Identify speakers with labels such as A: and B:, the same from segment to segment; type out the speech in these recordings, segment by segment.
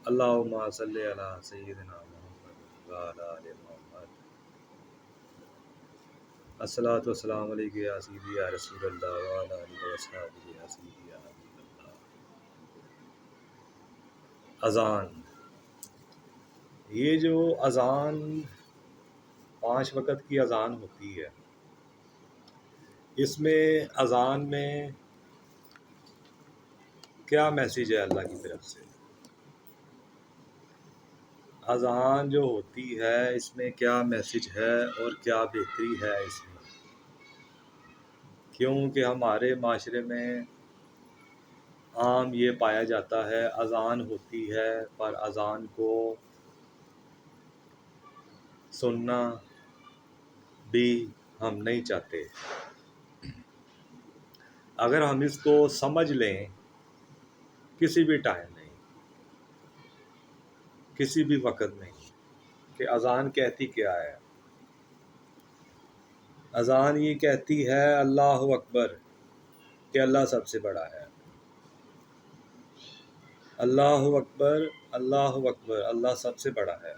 A: اللہم صلی علی سیدنا محمد وعلی آل محمد۔ الصلاۃ والسلام علیک یا سیدی یا رسول اللہ وعلی آلہ وصحبہ یا سیدی یا حبیب اللہ۔ اذان، یہ جو اذان 5 وقت کی اذان ہوتی ہے، اس میں اذان میں کیا میسیج ہے اللہ کی طرف سے؟ اذان جو ہوتی ہے اس میں کیا میسیج ہے اور کیا بہتری ہے اس میں؟ کیونکہ ہمارے معاشرے میں عام یہ پایا جاتا ہے اذان ہوتی ہے پر اذان کو سننا بھی ہم نہیں چاہتے۔ اگر ہم اس کو سمجھ لیں کسی بھی ٹائم نہیں، کسی بھی وقت نہیں کہ اذان کہتی کیا ہے، اذان یہ کہتی ہے اللہ اکبر، کہ اللہ سب سے بڑا ہے۔ اللہ اکبر، اللہ اکبر، اللہ سب سے بڑا ہے۔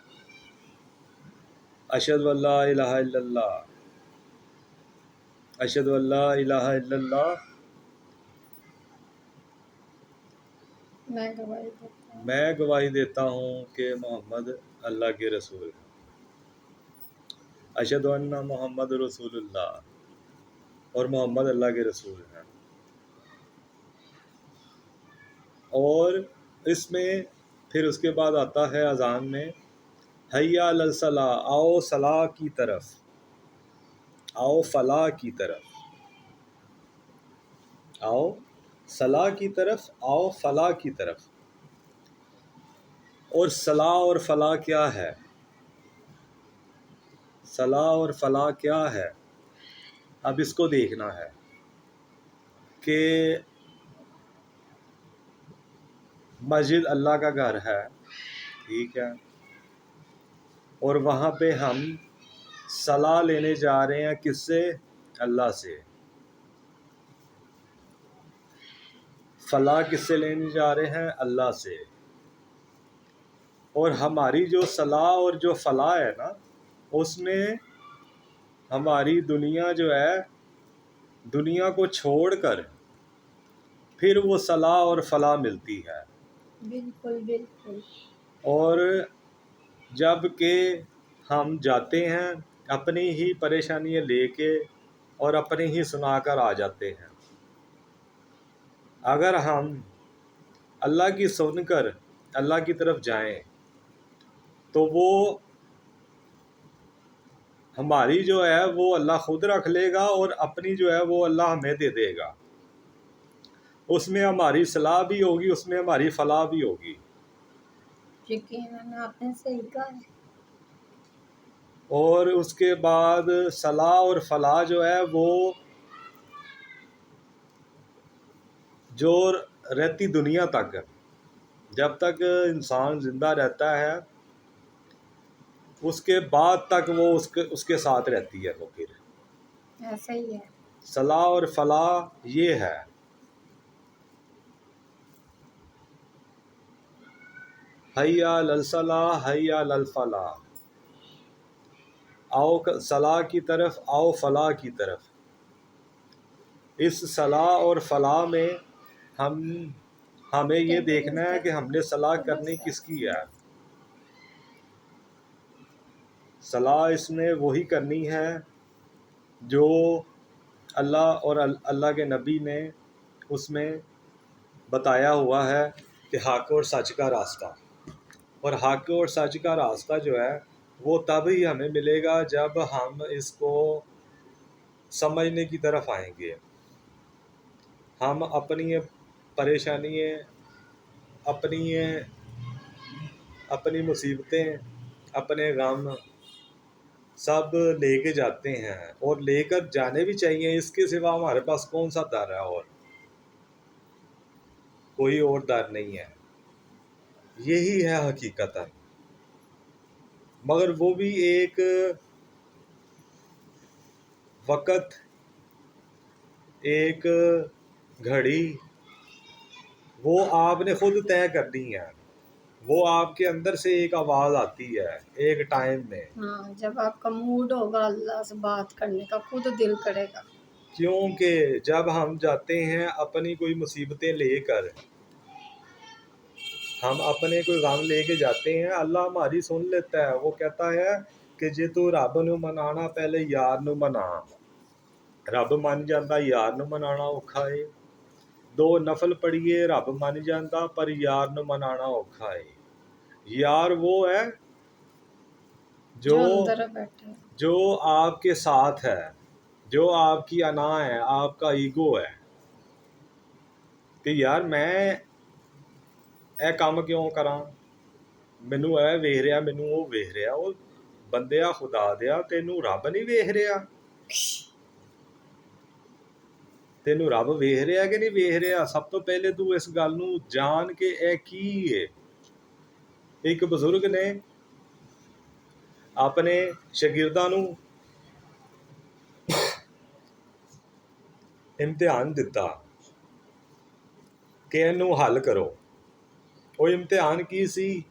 A: اشہد ان لا الہ الا اللہ، اشہد ان لا الہ الا اللہ، میں گواہی دیتا ہوں کہ محمد اللہ کے رسول ہیں۔ اشہد ان محمد رسول اللہ، اور محمد اللہ کے رسول ہیں۔ اور اس میں پھر اس کے بعد آتا ہے اذان میں حی علی الصلاۃ، آؤ صلاح کی طرف، آؤ فلاح کی طرف، آؤ صلاح کی طرف، آؤ فلاح کی طرف۔ اور صلاح اور فلاح کیا ہے؟ صلاح اور فلاح کیا ہے؟ اب اس کو دیکھنا ہے کہ مسجد اللہ کا گھر ہے، ٹھیک ہے، اور وہاں پہ ہم صلاح لینے جا رہے ہیں کس سے؟ اللہ سے۔ فلاح کس سے لینے جا رہے ہیں؟ اللہ سے۔ اور ہماری جو صلاح اور جو فلاح ہے نا، اس میں ہماری دنیا جو ہے، دنیا کو چھوڑ کر پھر وہ صلاح اور فلاح ملتی ہے۔
B: بالکل بالکل۔
A: اور جب کہ ہم جاتے ہیں اپنی ہی پریشانیاں لے کے اور اپنی ہی سنا کر آ جاتے ہیں۔ اگر ہم اللہ کی سن کر اللہ کی طرف جائیں تو وہ ہماری جو ہے وہ اللہ خود رکھ لے گا، اور اپنی جو ہے وہ اللہ ہمیں دے دے گا۔ اس میں ہماری صلاح بھی ہوگی، اس میں ہماری فلاح بھی ہوگی۔
B: یقیناً آپ نے صحیح کہا ہے۔
A: اور اس کے بعد صلاح اور فلاح جو ہے وہ جو رہتی دنیا تک، جب تک انسان زندہ رہتا ہے اس کے بعد تک وہ اس کے ساتھ رہتی ہے۔ وہ پھر
B: ایسا ہی ہے۔
A: صلاح اور فلاح یہ ہے۔ حی علی الصلاح، حی علی الفلاح، آؤ صلاح کی طرف، آؤ فلاح کی طرف۔ اس صلاح اور فلاح میں ہمیں یہ دیکھنا ہے کہ ہم نے صلاح کرنی کس کی ہے۔ صلاح اس میں وہی کرنی ہے جو اللہ اور اللہ کے نبی نے اس میں بتایا ہوا ہے کہ حق اور سچ کا راستہ۔ اور حق اور سچ کا راستہ جو ہے وہ تب ہی ہمیں ملے گا جب ہم اس کو سمجھنے کی طرف آئیں گے۔ ہم اپنی پریشانیاں، اپنی مصیبتیں، اپنے غم سب لے کے جاتے ہیں، اور لے کر جانے بھی چاہیے۔ اس کے سوا ہمارے پاس کون سا در ہے؟ اور کوئی اور در نہیں ہے۔ یہی ہے حقیقت۔ مگر وہ بھی ایک وقت، ایک گھڑی وہ آپ نے خود طے کرنی ہے۔ वो आपके अंदर से एक आवाज़ आती है एक टाइम में,
B: हाँ, जब आपका मूड होगा अल्लाह से बात करने का, खुद दिल करेगा।
A: क्योंकि जब हम जाते हैं अपनी कोई मुसीबतें लेकर, हम अपने कोई गम लेके जाते हैं, अल्लाह हमारी सुन लेता है। वो कहता है कि जे तू रब नूं मनाना पहले यार नूं मना। रब मन जाता, यार नूं मनाना औखा है। दो नफल पढ़िए, रब मन जाता, पर यार नूं मनाना औखा है। यार वो है जो
B: जो अंदर बैठे हैं।
A: जो आपके साथ है, जो आपकी अना है, आपका ईगो है कि यार मैं ਇਹ ਕੰਮ ਕਿਉਂ ਕਰਾਂ, ਮੈਨੂੰ ਇਹ ਵੇਖ ਰਿਹਾ, ਮੈਨੂੰ ਉਹ ਵੇਖ ਰਿਹਾ। ਉਹ ਬੰਦਿਆ ਖੁਦਾ ਦਿਆ, ਤੈਨੂੰ ਰੱਬ ਨਹੀਂ ਵੇਖ ਰਿਹਾ? ਤੈਨੂੰ ਰੱਬ ਵੇਖ ਰਿਹਾ ਕਿ ਨਹੀਂ ਵੇਖ ਰਿਹਾ? ਸਭ ਤੋਂ ਪਹਿਲੇ ਤੂੰ ਇਸ ਗੱਲ ਨੂੰ ਜਾਣ ਕੇ ਇਹ ਕੀ ਹੈ। ਇੱਕ ਬਜ਼ੁਰਗ ਨੇ ਆਪਣੇ ਸ਼ਾਗਿਰਦਾਂ ਨੂੰ ਇਮਤਿਹਾਨ ਦਿੱਤਾ ਕਿ ਇਹਨੂੰ ਹੱਲ ਕਰੋ। ਉਹ ਇਮਤਿਹਾਨ ਕੀ ਸੀ?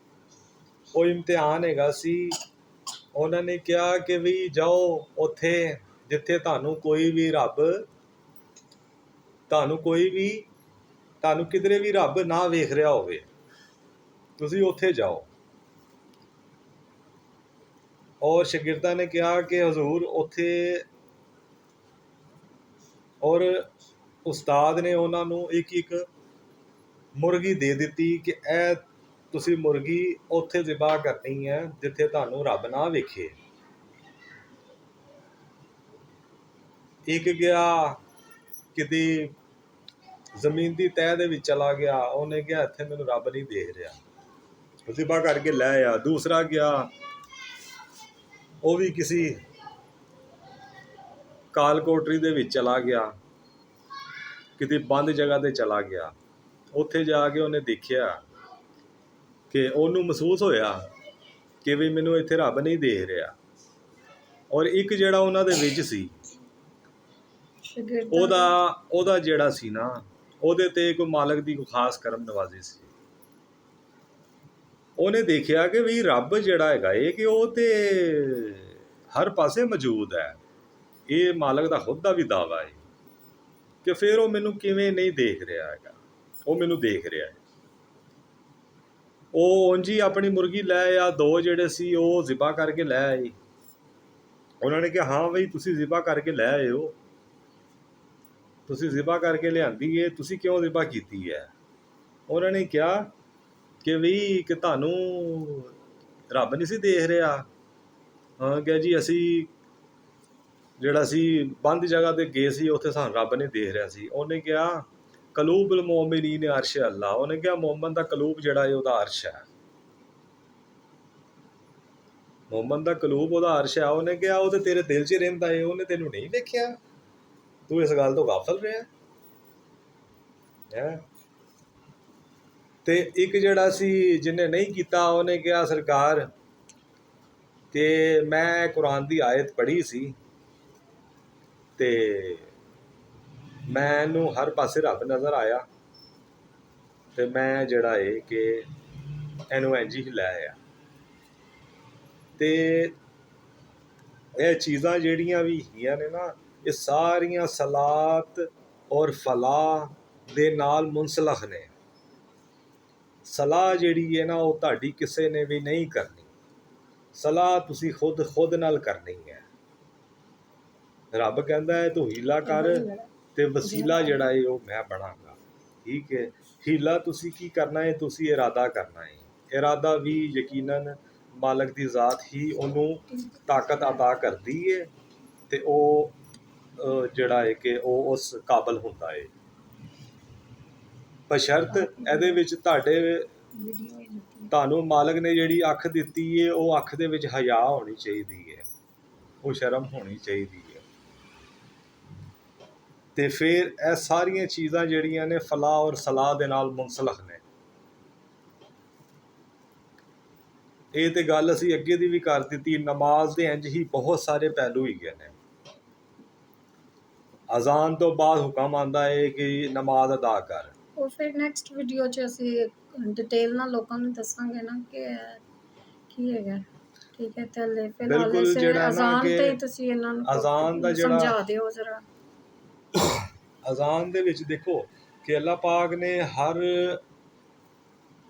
A: ਉਹ ਇਮਤਿਹਾਨ ਹੈਗਾ ਸੀ, ਉਹਨਾਂ ਨੇ ਕਿਹਾ ਕਿ ਵੀ ਜਾਓ ਉੱਥੇ ਜਿੱਥੇ ਤੁਹਾਨੂੰ ਕਿਧਰੇ ਵੀ ਰੱਬ ਨਾ ਵੇਖ ਰਿਹਾ ਹੋਵੇ, ਤੁਸੀਂ ਉੱਥੇ ਜਾਓ। ਔਰ ਸ਼ਾਗਿਰਦਾਂ ਨੇ ਕਿਹਾ ਕਿ ਹਜ਼ੂਰ ਉੱਥੇ, ਔਰ ਉਸਤਾਦ ਨੇ ਉਹਨਾਂ ਨੂੰ ਇੱਕ ਮੁਰਗੀ ਦੇ ਦਿੱਤੀ ਕਿ ਇਹ ਤੁਸੀਂ ਮੁਰਗੀ ਉੱਥੇ ਜ਼ਿਬਾ ਕਰਨੀ ਹੈ ਜਿੱਥੇ ਤੁਹਾਨੂੰ ਰੱਬ ਨਾ ਵੇਖੇ। ਇੱਕ ਗਿਆ ਕਿਤੇ ਜ਼ਮੀਨ ਦੀ ਤਹਿ ਦੇ ਵਿੱਚ ਚਲਾ ਗਿਆ, ਉਹਨੇ ਕਿਹਾ ਇੱਥੇ ਮੈਨੂੰ ਰੱਬ ਨਹੀਂ ਦੇਖ ਰਿਹਾ, ਜ਼ਿਬਾ ਕਰਕੇ ਲੈ ਆ। ਦੂਸਰਾ ਗਿਆ, ਉਹ ਵੀ ਕਿਸੇ ਕਾਲ ਕੋਟਰੀ ਦੇ ਵਿੱਚ ਚਲਾ ਗਿਆ, ਕਿਤੇ ਬੰਦ ਜਗ੍ਹਾ ਤੇ ਚਲਾ ਗਿਆ। ਉੱਥੇ ਜਾ ਕੇ ਉਹਨੇ ਦੇਖਿਆ ਕਿ ਉਹਨੂੰ ਮਹਿਸੂਸ ਹੋਇਆ ਕਿ ਵੀ ਮੈਨੂੰ ਇੱਥੇ ਰੱਬ ਨਹੀਂ ਦੇਖ ਰਿਹਾ। ਔਰ ਇੱਕ ਜਿਹੜਾ ਉਹਨਾਂ ਦੇ ਵਿੱਚ ਸੀ, ਉਹਦਾ ਜਿਹੜਾ ਸੀ ਨਾ, ਉਹਦੇ ਤੇ ਕੋਈ ਮਾਲਕ ਦੀ ਕੋਈ ਖਾਸ ਕਰਮ ਨਵਾਜ਼ੀ ਸੀ। ਉਹਨੇ ਦੇਖਿਆ ਕਿ ਵੀ ਰੱਬ ਜਿਹੜਾ ਹੈਗਾ ਇਹ ਕਿ ਉਹ ਤੇ ਹਰ ਪਾਸੇ ਮੌਜੂਦ ਹੈ। ਇਹ ਮਾਲਕ ਦਾ ਖੁਦ ਦਾ ਵੀ ਦਾਵਾ ਹੈ ਕਿ ਫਿਰ ਉਹ ਮੈਨੂੰ ਕਿਵੇਂ ਨਹੀਂ ਦੇਖ ਰਿਹਾ ਹੈਗਾ, ਉਹ ਮੈਨੂੰ ਦੇਖ ਰਿਹਾ ਹੈ। ਉਹ ਉਂਝ ਹੀ ਆਪਣੀ ਮੁਰਗੀ ਲੈ ਆ, ਦੋ ਜਿਹੜੇ ਸੀ ਉਹ ਜ਼ਿਬਾ ਕਰਕੇ ਲੈ ਆਏ। ਉਹਨਾਂ ਨੇ ਕਿਹਾ ਹਾਂ ਬਈ ਤੁਸੀਂ ਜ਼ਿਬਾ ਕਰਕੇ ਲੈ ਆਏ ਹੋ, ਤੁਸੀਂ ਜ਼ਿਬਾ ਕਰਕੇ ਲਿਆਂਦੀ ਹੈ, ਤੁਸੀਂ ਕਿਉਂ ਜ਼ਿਬਾ ਕੀਤੀ ਹੈ? ਉਹਨਾਂ ਨੇ ਕਿਹਾ ਕਿ ਵੀ ਕਿ ਤੁਹਾਨੂੰ ਰੱਬ ਨਹੀਂ ਸੀ ਦੇਖ ਰਿਹਾ। ਹਾਂ ਕਿਹਾ ਜੀ ਅਸੀਂ ਜਿਹੜਾ ਸੀ ਬੰਦ ਜਗ੍ਹਾ ਤੇ ਗਏ ਸੀ, ਉੱਥੇ ਸਾਨੂੰ ਰੱਬ ਨੇ ਦੇਖ ਰਿਹਾ ਸੀ। ਉਹਨੇ ਕਿਹਾ ਕਲੂਬੁਲ ਮੋਮਿਨੀਨ ਅਰਸ਼ ਅੱਲਾ। ਉਹਨੇ ਕਿਹਾ ਮੋਮਨ ਦਾ ਕਲੂਬ ਜਿਹੜਾ ਹੈ ਉਹਦਾ ਅਰਸ਼ ਹੈ, ਮੋਮਨ ਦਾ ਕਲੂਬ ਉਹਦਾ ਅਰਸ਼ ਹੈ। ਉਹਨੇ ਕਿਹਾ ਉਹ ਤੇ ਤੇਰੇ ਦਿਲ 'ਚ ਰਹਿੰਦਾ ਹੈ, ਉਹਨੇ ਤੈਨੂੰ ਨਹੀਂ ਵੇਖਿਆ, ਤੂੰ ਇਸ ਗੱਲ ਤੋਂ ਗਾਫਲ ਰਿਹਾ ਹੈ। ਤੇ ਇੱਕ ਜਿਹੜਾ ਸੀ ਜਿਹਨੇ ਨਹੀਂ ਕੀਤਾ, ਉਹਨੇ ਕਿਹਾ ਸਰਕਾਰ ਕਿ ਮੈਂ ਕੁਰਾਨ ਦੀ ਆਇਤ ਪੜ੍ਹੀ ਸੀ ਤੇ ਮੈਨੂੰ ਹਰ ਪਾਸੇ ਰੱਬ ਨਜ਼ਰ ਆਇਆ ਤੇ ਮੈਂ ਜਿਹੜਾ ਹੈ ਕਿ ਇਹਨੂੰ ਇੰਝ ਹੀ ਲੈ ਆਇਆ। ਤੇ ਇਹ ਚੀਜ਼ਾਂ ਜਿਹੜੀਆਂ ਵੀ ਹੈਗੀਆਂ ਨੇ ਨਾ, ਇਹ ਸਾਰੀਆਂ ਸਲਾਤ ਔਰ ਫਲਾਹ ਦੇ ਨਾਲ ਮੁਨਸਲਖ ਨੇ। ਸਲਾਹ ਜਿਹੜੀ ਹੈ ਨਾ ਉਹ ਤੁਹਾਡੀ ਕਿਸੇ ਨੇ ਵੀ ਨਹੀਂ ਕਰਨੀ, ਸਲਾਹ ਤੁਸੀਂ ਖੁਦ ਨਾਲ ਕਰਨੀ ਹੈ। ਰੱਬ ਕਹਿੰਦਾ ਹੈ ਤੂੰ ਹੀਲਾ ਕਰ ਤੇ ਵਸੀਲਾ ਜਿਹੜਾ ਹੈ ਉਹ ਮੈਂ ਬਣਾਂਗਾ। ਠੀਕ ਹੈ, ਹੀਲਾ ਤੁਸੀਂ ਕੀ ਕਰਨਾ ਹੈ, ਤੁਸੀਂ ਇਰਾਦਾ ਕਰਨਾ ਹੈ। ਇਰਾਦਾ ਵੀ ਯਕੀਨਨ ਮਾਲਕ ਦੀ ਜ਼ਾਤ ਹੀ ਉਹਨੂੰ ਤਾਕਤ ਅਤਾ ਕਰਦੀ ਹੈ ਤੇ ਉਹ ਜਿਹੜਾ ਹੈ ਕਿ ਉਹ ਉਸ ਕਾਬਲ ਹੁੰਦਾ ਹੈ। ਬਸ਼ਰਤ ਇਹਦੇ ਵਿੱਚ ਤੁਹਾਨੂੰ ਮਾਲਕ ਨੇ ਜਿਹੜੀ ਅੱਖ ਦਿੱਤੀ ਹੈ, ਉਹ ਅੱਖ ਦੇ ਵਿੱਚ ਹਯਾ ਹੋਣੀ ਚਾਹੀਦੀ ਹੈ, ਉਹ ਸ਼ਰਮ ਹੋਣੀ ਚਾਹੀਦੀ ਹੈ। ਤੇ ਫਿਰ ਇਹ ਸਾਰੀਆਂ ਚੀਜ਼ਾਂ ਜਿਹੜੀਆਂ ਨੇ ਫਲਾਹ ਔਰ ਸਲਾਹ ਦੇ ਨਾਲ ਮੁਨਸਲਖ ਨੇ। ਇਹ ਤੇ ਗੱਲ ਅਸੀਂ ਅੱਗੇ ਦੀ ਵੀ ਕਰ ਦਿੱਤੀ। ਨਮਾਜ਼ ਦੇ ਇੰਝ ਹੀ ਬਹੁਤ ਸਾਰੇ ਪਹਿਲੂ ਹੈਗੇ ਨੇ। ਅਜ਼ਾਨ ਤੋਂ ਬਾਅਦ ਹੁਕਮ ਆਉਂਦਾ ਹੈ ਕਿ ਨਮਾਜ਼ ਅਦਾ ਕਰ।
B: ਉਹ ਫਿਰ ਨੈਕਸਟ ਵੀਡੀਓ 'ਚ ਅਸੀਂ ਡਿਟੇਲ ਨਾਲ ਲੋਕਾਂ ਨੂੰ ਦੱਸਾਂਗੇ ਨਾ ਕਿ ਇਹ ਕੀ ਹੈਗਾ। ਠੀਕ ਹੈ, ਤੇ ਹਲੇ ਫਿਲਹਾਲ
A: ਬਿਲਕੁਲ
B: ਇਸੇ
A: ਜਿਹੜਾ ਨਾ
B: ਅਜ਼ਾਨ
A: ਕਿ
B: ਤੇ ਹੀ ਤੁਸੀਂ ਇਹਨਾਂ
A: ਅਜ਼ਾਨ ਦਾ
B: ਨੂੰ
A: ਜਿਹੜਾ
B: ਸਮਝਾ ਦਿਓ ਜ਼ਰਾ।
A: ਅਜ਼ਾਨ ਦੇ ਵਿੱਚ ਦੇਖੋ ਕਿ ਅੱਲਾਹ ਪਾਕ ਨੇ ਹਰ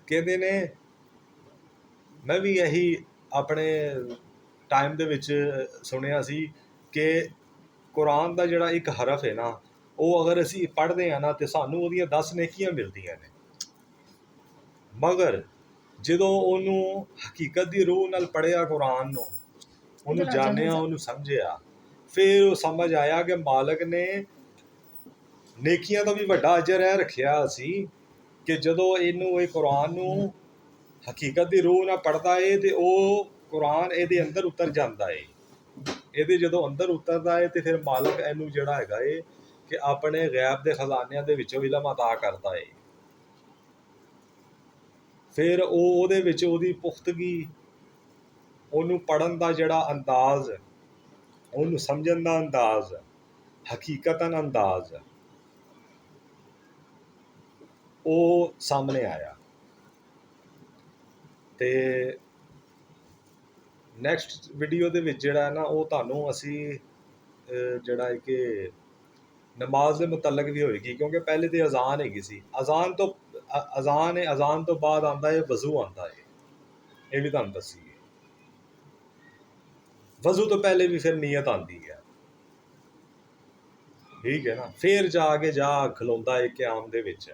A: ਕਹਿੰਦੇ ਨੇ, ਮੈਂ ਵੀ ਇਹੀ ਆਪਣੇ ਟਾਈਮ ਦੇ ਵਿੱਚ ਸੁਣਿਆ ਸੀ ਕਿ ਕੁਰਾਨ ਦਾ ਜਿਹੜਾ ਇੱਕ ਹਰਫ ਹੈ ਨਾ, ਉਹ ਅਗਰ ਅਸੀਂ ਪੜ੍ਹਦੇ ਹਾਂ ਨਾ ਤੇ ਸਾਨੂੰ ਉਹਦੀਆਂ 10 ਨੇਕੀਆਂ ਮਿਲਦੀਆਂ ਨੇ। ਮਗਰ ਜਦੋਂ ਉਹਨੂੰ ਹਕੀਕਤ ਦੀ ਰੂਹ ਨਾਲ ਪੜ੍ਹਿਆ ਕੁਰਾਨ ਨੂੰ, ਉਹਨੂੰ ਜਾਣਿਆ, ਉਹਨੂੰ ਸਮਝਿਆ, ਫਿਰ ਉਹ ਸਮਝ ਆਇਆ ਕਿ ਮਾਲਕ ਨੇ ਨੇਕੀਆਂ ਦਾ ਵੀ ਵੱਡਾ ਅਜਰ ਹੈ ਰੱਖਿਆ ਸੀ ਕਿ ਜਦੋਂ ਇਹਨੂੰ ਇਹ ਕੁਰਾਨ ਨੂੰ ਹਕੀਕਤ ਦੀ ਰੂਹ ਨਾਲ ਪੜ੍ਹਦਾ ਏ ਤੇ ਉਹ ਕੁਰਾਨ ਇਹਦੇ ਅੰਦਰ ਉਤਰ ਜਾਂਦਾ ਏ। ਇਹਦੇ ਜਦੋਂ ਅੰਦਰ ਉਤਰਦਾ ਏ ਤੇ ਫਿਰ ਮਾਲਕ ਇਹਨੂੰ ਜਿਹੜਾ ਹੈਗਾ ਏ ਕਿ ਆਪਣੇ ਗੈਬ ਦੇ ਖਜ਼ਾਨਿਆਂ ਦੇ ਵਿੱਚੋਂ ਇਲਮ ਅਤਾ ਕਰਦਾ ਏ। ਫਿਰ ਉਹ ਉਹਦੇ ਵਿੱਚ ਉਹਦੀ ਪੁਖਤਗੀ, ਉਹਨੂੰ ਪੜ੍ਹਨ ਦਾ ਜਿਹੜਾ ਅੰਦਾਜ਼, ਉਹਨੂੰ ਸਮਝਣ ਦਾ ਅੰਦਾਜ਼, ਹਕੀਕਤਨ ਅੰਦਾਜ਼, ਉਹ ਸਾਹਮਣੇ ਆਇਆ। ਤੇ ਨੈਕਸਟ ਵੀਡੀਓ ਦੇ ਵਿੱਚ ਜਿਹੜਾ ਨਾ ਉਹ ਤੁਹਾਨੂੰ ਅਸੀਂ ਜਿਹੜਾ ਹੈ ਕਿ ਨਮਾਜ਼ ਦੇ ਮੁਤਲਕ ਵੀ ਹੋਏਗੀ, ਕਿਉਂਕਿ ਪਹਿਲੇ ਤੇ ਅਜ਼ਾਨ ਹੈਗੀ ਸੀ। ਅਜ਼ਾਨ ਤੋਂ ਅਜ਼ਾਨ ਹੈ, ਅਜ਼ਾਨ ਤੋਂ ਬਾਅਦ ਆਉਂਦਾ ਹੈ ਵਜ਼ੂ, ਆਉਂਦਾ ਹੈ, ਇਹ ਵੀ ਤੁਹਾਨੂੰ ਦੱਸੀਏ। ਵਜ਼ੂ ਤੋਂ ਪਹਿਲੇ ਵੀ ਫਿਰ ਨੀਅਤ ਆਉਂਦੀ ਹੈ, ਠੀਕ ਹੈ ਨਾ, ਫਿਰ ਜਾ ਕੇ ਖਲੋਂਦਾ ਹੈ ਕਿਆਮ ਦੇ ਵਿੱਚ,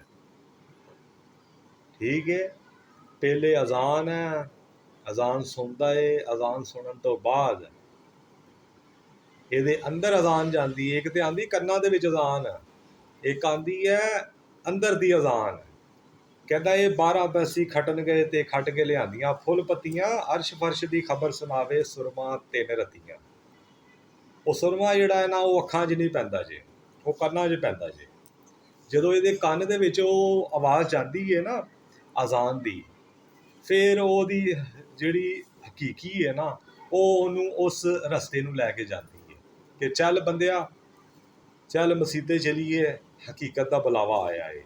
A: ਠੀਕ ਹੈ। ਪਹਿਲੇ ਅਜ਼ਾਨ ਹੈ, ਅਜ਼ਾਨ ਸੁਣਦਾ ਹੈ, ਅਜ਼ਾਨ ਸੁਣਨ ਤੋਂ ਬਾਅਦ ਇਹਦੇ ਅੰਦਰ ਅਜ਼ਾਨ ਜਾਂਦੀ ਹੈ। ਇੱਕ ਤੇ ਆਂਦੀ ਕੰਨਾਂ ਦੇ ਵਿੱਚ ਅਜ਼ਾਨ, ਇੱਕ ਆਂਦੀ ਹੈ ਅੰਦਰ ਦੀ ਅਜ਼ਾਨ। ਕਹਿੰਦਾ ਇਹ 12 ਬੈਸੀ ਖਟਣ ਗਏ ਤੇ ਖੱਟ ਕੇ ਲਿਆਂਦੀਆਂ ਫੁੱਲ ਪੱਤੀਆਂ, ਅਰਸ਼ ਫਰਸ਼ ਦੀ ਖਬਰ ਸੁਣਾਵੇ ਸੁਰਮਾ 3 ਰਤੀਆਂ। ਉਹ ਸੁਰਮਾ ਜਿਹੜਾ ਹੈ ਨਾ ਉਹ ਅੱਖਾਂ 'ਚ ਨਹੀਂ ਪੈਂਦਾ ਜੇ, ਉਹ ਕੰਨਾਂ 'ਚ ਪੈਂਦਾ ਜੇ। ਜਦੋਂ ਇਹਦੇ ਕੰਨ ਦੇ ਵਿੱਚ ਉਹ ਆਵਾਜ਼ ਜਾਂਦੀ ਹੈ ਨਾ ਅਜ਼ਾਨ ਦੀ, ਫਿਰ ਉਹਦੀ ਜਿਹੜੀ ਹਕੀਕੀ ਹੈ ਨਾ ਉਹ ਉਹਨੂੰ ਉਸ ਰਸਤੇ ਨੂੰ ਲੈ ਕੇ ਜਾਂਦੀ ਹੈ ਕਿ ਚੱਲ ਬੰਦਿਆ, ਚੱਲ ਮਸੀਤੇ ਚਲੀਏ, ਹਕੀਕਤ ਦਾ ਬੁਲਾਵਾ ਆਇਆ ਹੈ।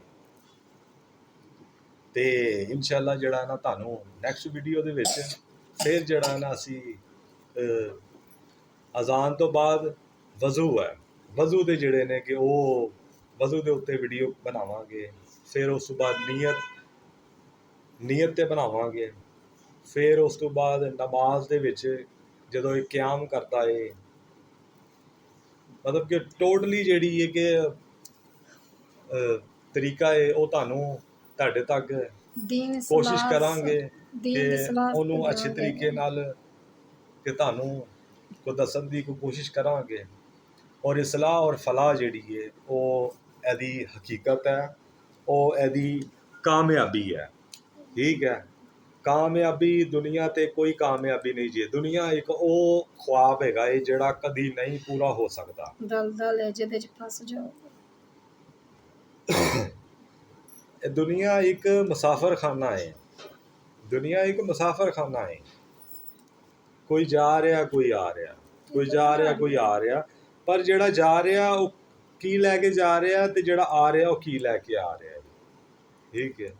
A: ਤੇ ਇਨਸ਼ਾਅੱਲਾ ਜਿਹੜਾ ਨਾ ਤੁਹਾਨੂੰ ਨੈਕਸਟ ਵੀਡੀਓ ਦੇ ਵਿੱਚ ਫਿਰ ਜਿਹੜਾ ਨਾ ਅਸੀਂ ਅਜ਼ਾਨ ਤੋਂ ਬਾਅਦ ਵਜ਼ੂ ਹੈ, ਵਜ਼ੂ ਦੇ ਜਿਹੜੇ ਨੇ ਕਿ ਉਹ ਵਜ਼ੂ ਦੇ ਉੱਤੇ ਵੀਡੀਓ ਬਣਾਵਾਂਗੇ। ਫਿਰ ਉਸ ਤੋਂ ਬਾਅਦ ਨੀਅਤ ਤੇ ਬਣਾਵਾਂਗੇ। ਫਿਰ ਉਸ ਤੋਂ ਬਾਅਦ ਨਮਾਜ਼ ਦੇ ਵਿੱਚ ਜਦੋਂ ਇਹ ਕਿਆਮ ਕਰਦਾ ਏ, ਮਤਲਬ ਕਿ ਟੋਟਲੀ ਜਿਹੜੀ ਹੈ ਕਿ ਤਰੀਕਾ ਹੈ ਉਹ ਤੁਹਾਡੇ ਤੱਕ ਕੋਸ਼ਿਸ਼ ਕਰਾਂਗੇ ਕਿ ਉਹਨੂੰ ਅੱਛੇ ਤਰੀਕੇ ਨਾਲ ਕਿ ਤੁਹਾਨੂੰ ਕੋ ਦੱਸਣ ਦੀ ਕੋਸ਼ਿਸ਼ ਕਰਾਂਗੇ। ਔਰ ਇਸਲਾਹ ਔਰ ਫਲਾਹ ਜਿਹੜੀ ਹੈ ਉਹ ਇਹਦੀ ਹਕੀਕਤ ਹੈ, ਉਹ ਇਹਦੀ ਕਾਮਯਾਬੀ ਹੈ, ਠੀਕ ਹੈ। ਕਾਮਯਾਬੀ ਦੁਨੀਆ ਤੇ ਕੋਈ ਕਾਮਯਾਬੀ ਨਹੀਂ ਜੀ। ਦੁਨੀਆ ਇੱਕ ਉਹ ख्वाब ਹੈਗਾ ਏ ਜਿਹੜਾ ਕਦੀ ਨਹੀਂ ਪੂਰਾ ਹੋ ਸਕਦਾ।
B: ਦਲਦਲ ਹੈ ਜਿਹਦੇ 'ਚ ਫਸ ਜਾਓ।
A: ਇਹ ਦੁਨੀਆ ਇੱਕ ਮੁਸਾਫਰਖਾਨਾ ਹੈ, ਦੁਨੀਆ ਇੱਕ ਮੁਸਾਫਰਖਾਨਾ ਹੈ। ਕੋਈ ਜਾ ਰਿਹਾ, ਕੋਈ ਆ ਰਿਹਾ, ਕੋਈ ਜਾ ਰਿਹਾ, ਕੋਈ ਆ ਰਿਹਾ। ਪਰ ਜਿਹੜਾ ਜਾ ਰਿਹਾ ਉਹ ਕੀ ਲੈ ਕੇ ਜਾ ਰਿਹਾ ਤੇ ਜਿਹੜਾ ਆ ਰਿਹਾ ਉਹ ਕੀ ਲੈ ਕੇ ਆ ਰਿਹਾ, ਠੀਕ ਹੈ।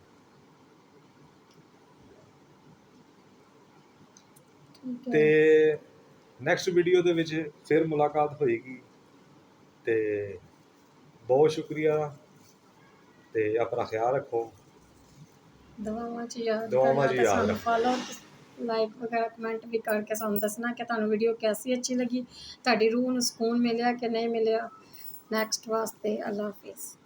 A: ਤੇ ਨੈਕਸਟ ਵੀਡੀਓ ਦੇ ਵਿੱਚ ਫਿਰ ਮੁਲਾਕਾਤ ਹੋਏਗੀ। ਤੇ ਬਹੁਤ ਸ਼ੁਕਰੀਆ ਤੇ ਆਪਣਾ ਖਿਆਲ ਰੱਖੋ।
B: ਦੁਆਵਾਂ 'ਚ ਯਾਦ
A: ਰੱਖੋ।
B: ਫੋਲੋ, ਲਾਈਕ ਵਗੈਰਾ ਕਮੈਂਟ ਵੀ ਕਰਕੇ ਸਾਨੂੰ ਦੱਸਣਾ ਕਿ ਤੁਹਾਨੂੰ ਵੀਡੀਓ ਕੈਸੀ ਅੱਛੀ ਲੱਗੀ, ਤੁਹਾਡੀ ਰੂਹ ਨੂੰ ਸਕੂਨ ਮਿਲਿਆ ਕਿ ਨਹੀਂ ਮਿਲਿਆ। ਨੈਕਸਟ ਵਾਸਤੇ ਅੱਲਾ ਹਾਫਿਜ਼।